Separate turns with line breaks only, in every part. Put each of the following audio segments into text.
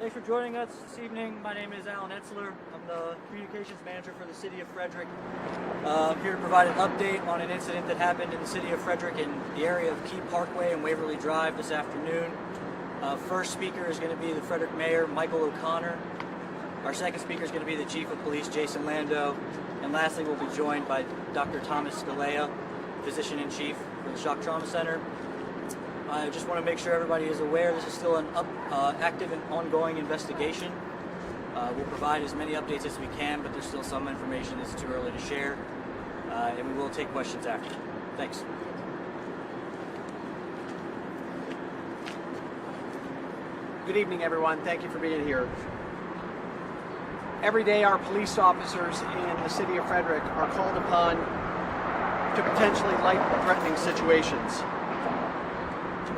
Thanks for joining us this evening. My name is Alan Etzler. I'm the Communications Manager for the City of Frederick. I'm here to provide an update on an incident that happened in the City of Frederick in the area of Key Parkway and Waverly Drive this afternoon. First speaker is going to be the Frederick Mayor, Michael O'Connor. Our second speaker is going to be the Chief of Police, Jason Lando. And lastly, we'll be joined by Dr. Thomas Scalea, Physician-in-Chief for the Shock Trauma Center. I just want to make sure everybody is aware this is still an active and ongoing investigation. We'll provide as many updates as we can, but there's still some information that's too early to share, and we will take questions after. Thanks.
Good evening, everyone. Thank you for being here. Every day, our police officers in the City of Frederick are called upon to potentially life-threatening situations.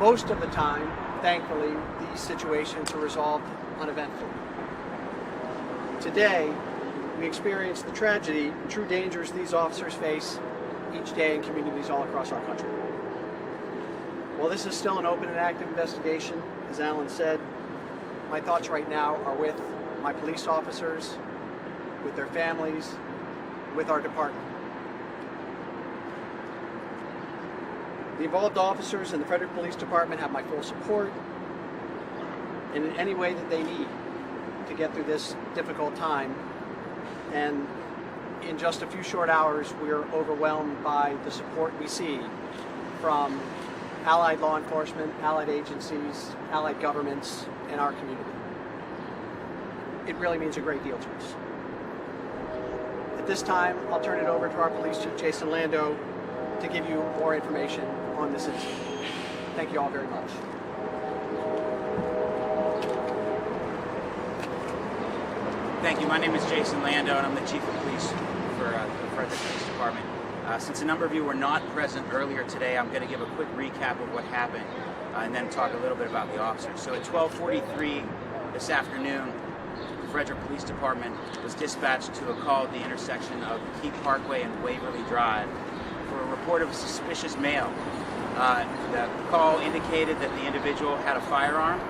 Most of the time, thankfully, these situations are resolved uneventfully. Today, we experience the tragedy and true dangers these officers face each day in communities all across our country. While this is still an open and active investigation, as Alan said, my thoughts right now are with my police officers, with their families, with our department. The involved officers in the Frederick Police Department have my full support in any way that they need to get through this difficult time. And in just a few short hours, we are overwhelmed by the support we see from allied law enforcement, allied agencies, allied governments, and our community. It really means a great deal to us. At this time, I'll turn it over to our Police Chief, Jason Lando, to give you more information on this incident. Thank you all very much.
Thank you. My name is Jason Lando, and I'm the Chief of Police for the Frederick Police Department. Since a number of you were not present earlier today, I'm going to give a quick recap of what happened and then talk a little bit about the officers. So at 12:43 this afternoon, the Frederick Police Department was dispatched to a call at the intersection of Key Parkway and Waverly Drive for a report of a suspicious male. The call indicated that the individual had a firearm.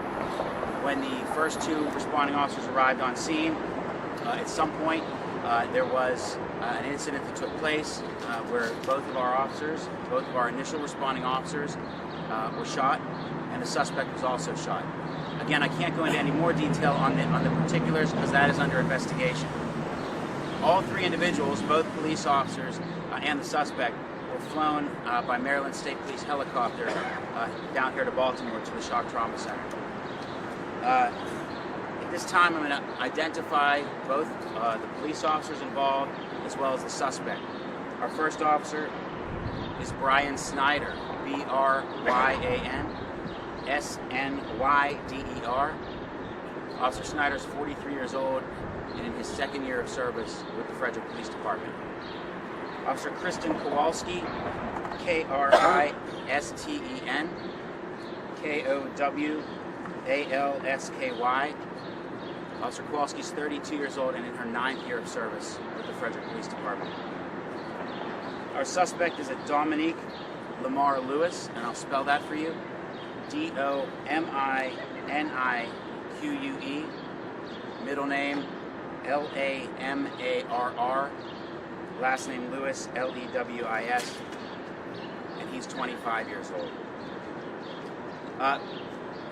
When the first two responding officers arrived on scene, at some point there was an incident that took place where both of our initial responding officers were shot, and the suspect was also shot. Again, I can't go into any more detail on the particulars because that is under investigation. All three individuals, both police officers and the suspect, were flown by Maryland State Police helicopter down here to Baltimore to the Shock Trauma Center. At this time, I'm going to identify both the police officers involved as well as the suspect. Our first officer is Brian Snyder, B-R-Y-A-N S-N-Y-D-E-R. Officer Snyder is 43 years old and in his second year of service with the Frederick Police Department. Officer Kristen Kowalski, K-R-I-S-T-E-N, K-O-W-A-L-S-K-Y. Officer Kowalski is 32 years old and in her 9th year of service with the Frederick Police Department. Our suspect is a Dominique Lamar Lewis, and I'll spell that for you. D-O-M-I-N-I-Q-U-E. Middle name L-A-M-A-R-R. Last name Lewis, L-E-W-I-S. And he's 25 years old.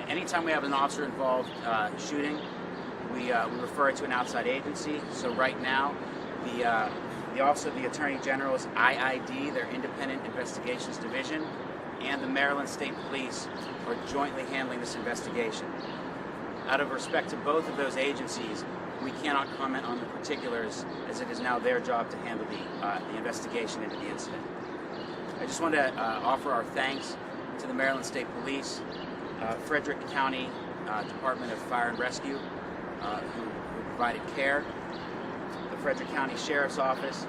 Anytime we have an officer involved shooting, we refer it to an outside agency. So right now, the Office of the Attorney General's IID, their Independent Investigations Division, and the Maryland State Police are jointly handling this investigation. Out of respect to both of those agencies, we cannot comment on the particulars as it is now their job to handle the investigation into the incident. I just want to offer our thanks to the Maryland State Police, Frederick County Department of Fire and Rescue, who provided care, the Frederick County Sheriff's Office,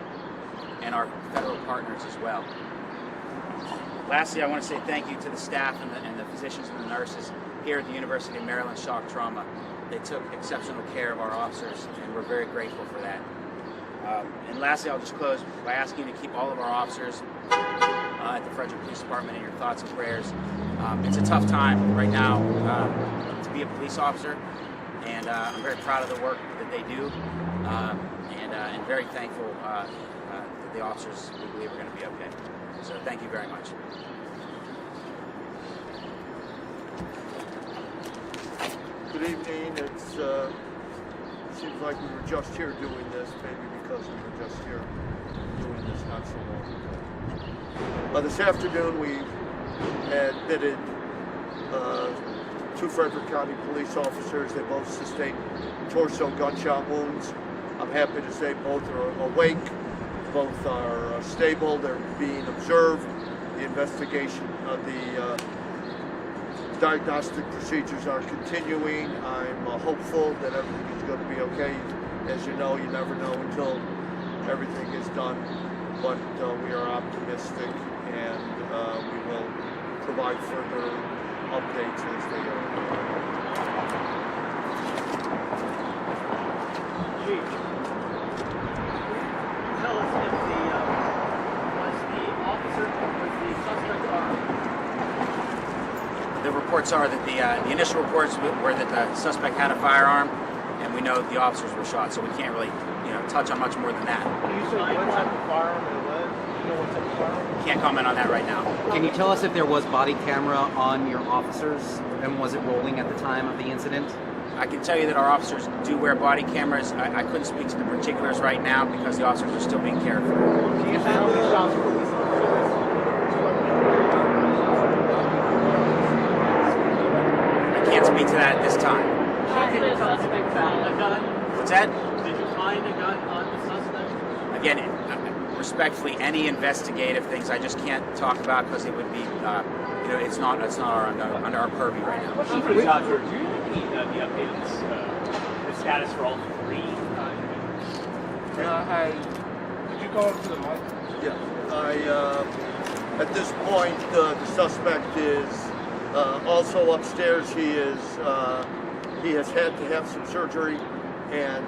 and our federal partners as well. Lastly, I want to say thank you to the staff and the physicians and the nurses here at the University of Maryland Shock Trauma. They took exceptional care of our officers, and we're very grateful for that. And lastly, I'll just close by asking you to keep all of our officers at the Frederick Police Department in your thoughts and prayers. It's a tough time right now to be a police officer, and I'm very proud of the work that they do, and very thankful that the officers, we believe, are going to be okay. So thank you very much.
Good evening. It seems like we were just here doing this, maybe because we were just here doing this not so long ago. This afternoon we admitted two Frederick County police officers. They both sustained torso gunshot wounds. I'm happy to say both are awake, both are stable, they're being observed. The investigation of the diagnostic procedures are continuing. I'm hopeful that everything is going to be okay. As you know, you never know until everything is done, but we are optimistic, and we will provide further updates as they are.
Chief, tell us if the officer was the suspect armed?
The reports are that the initial reports were that the suspect had a firearm, and we know that the officers were shot, so we can't really, touch on much more than that.
Can you say what type of firearm it was? You know what type of firearm?
Can't comment on that right now.
Can you tell us if there was body camera on your officers, and was it rolling at the time of the incident?
I can tell you that our officers do wear body cameras. I couldn't speak to the particulars right now because the officers are still being cared for.
Can you say how many shots were released?
I can't speak to that at this time.
Did the suspect found a gun?
What's that?
Did you find a gun on the suspect?
Again, respectfully, any investigative things I just can't talk about because it would be, it's not under our purview right now.
Question for Dr. Do you have the update on the status for all three?
Did you go up to the mic? Yeah. At this point, the suspect is also upstairs. He has had to have some surgery, and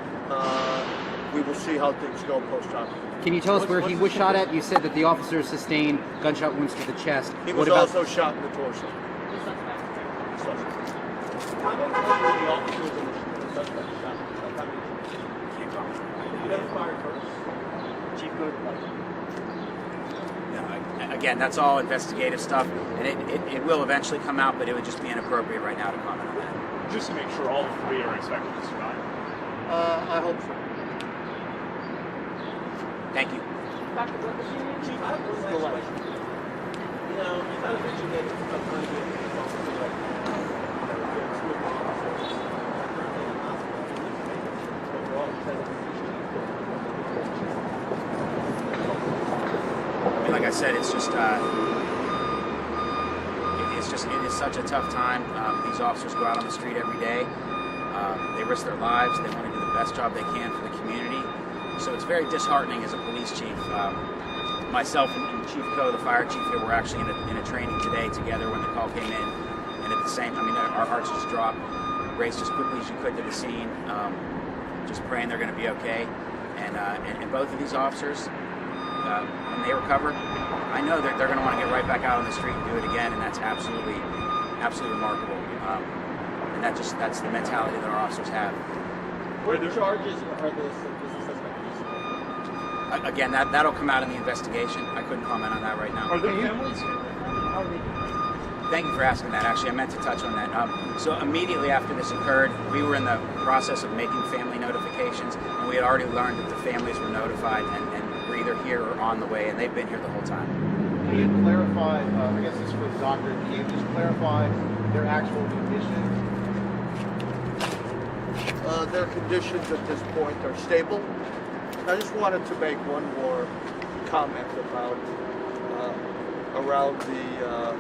we will see how things go post-op.
Can you tell us where he was shot at? You said that the officers sustained gunshot wounds to the chest.
He was also shot in the torso.
How many times were the officers and the suspect shot?
Can't comment.
Who got fired first? Chief Good.
Again, that's all investigative stuff, and it will eventually come out, but it would just be inappropriate right now to comment on that.
Just to make sure all three are expected to survive.
I hope so.
Thank you.
Dr. Chief, I have one last question. You know, you kind of mentioned that it's a kind of
Like I said, it's just it is such a tough time. These officers go out on the street every day. They risk their lives. They want to do the best job they can for the community. So it's very disheartening as a police chief. Myself and Chief Coe, the fire chief here, were actually in a training today together when the call came in. And at the same, our hearts just dropped. Raced as quickly as you could to the scene, just praying they're going to be okay. And both of these officers, when they recover, I know that they're going to want to get right back out on the street and do it again, and that's absolutely remarkable. And that's the mentality that our officers have.
What charges are the suspect using?
Again, that'll come out in the investigation. I couldn't comment on that right now.
Are there families here?
How are they doing?
Thank you for asking that. Actually, I meant to touch on that. So immediately after this occurred, we were in the process of making family notifications, and we had already learned that the families were notified and were either here or on the way, and they've been here the whole time.
Can you clarify, I guess this is for the doctor, can you just clarify their actual conditions?
Their conditions at this point are stable. I just wanted to make one more comment about around the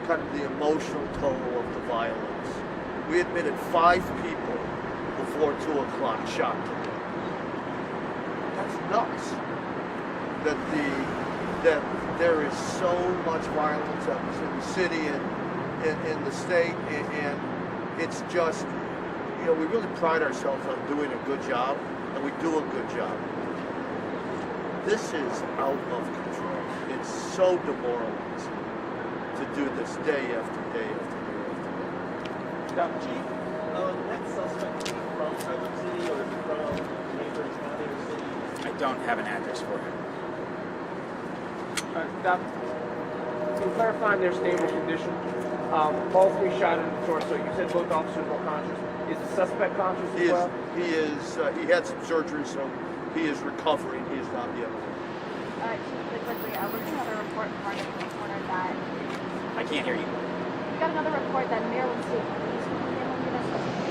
kind of the emotional toll of the violence. We admitted 5 people before 2 o'clock shot today. That's nuts. That there is so much violence that was in the city and in the state, and it's just, we really pride ourselves on doing a good job, and we do a good job. This is out of control. It's so demoralizing to do this day after day after day after day.
Chief, next suspect from Frederick City or is he from neighboring county or city?
I don't have an address for him.
Doc, to clarify their stable condition, all three shot in the torso. You said both officers were conscious. Is the suspect conscious as well?
He had some surgery, so he is recovering. He is not yet.
Really quickly, we're getting another report from our news reporter that
I can't hear you.
we got another report that Maryland State Police will be handling this.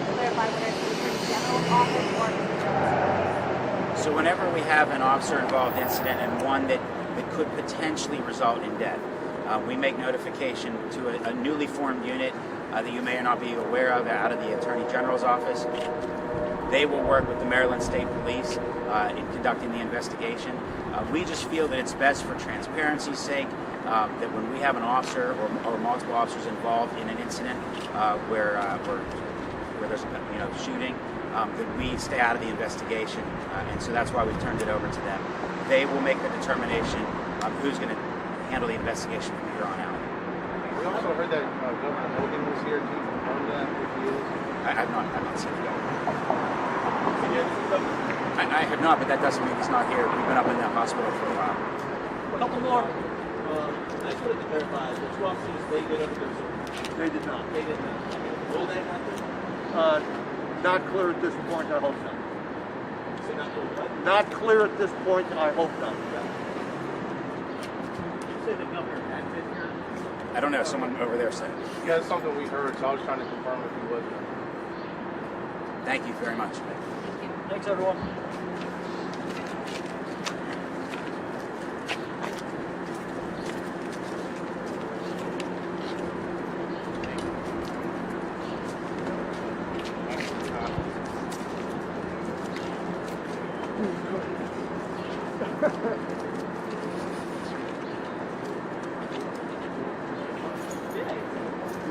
To clarify whether it's the Attorney General's office or the Maryland State.
So whenever we have an officer-involved incident and one that could potentially result in death, we make notification to a newly formed unit that you may or not be aware of out of the Attorney General's office. They will work with the Maryland State Police in conducting the investigation. We just feel that it's best for transparency's sake that when we have an officer or multiple officers involved in an incident where there's shooting, that we stay out of the investigation, and so that's why we turned it over to them. They will make the determination of who's going to handle the investigation from here on out.
We also heard that Governor Hogan was here to confirm that if he is.
I've not seen the governor.
Did you ever see them?
I have not, but that doesn't mean he's not here. We've been up in the hospital for a while.
A couple more. I just wanted to clarify, the two officers, they did everything.
They did not.
They did not. Will they happen?
Not clear at this point. I hope not.
Say not will what?
Not clear at this point. I hope not.
You said the governor had been here.
I don't know. Someone over there said.
Yeah, that's something we heard, so I was trying to confirm if he was.
Thank you very much.
Thanks, everyone.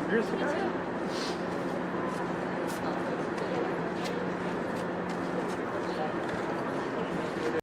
Here's the guy.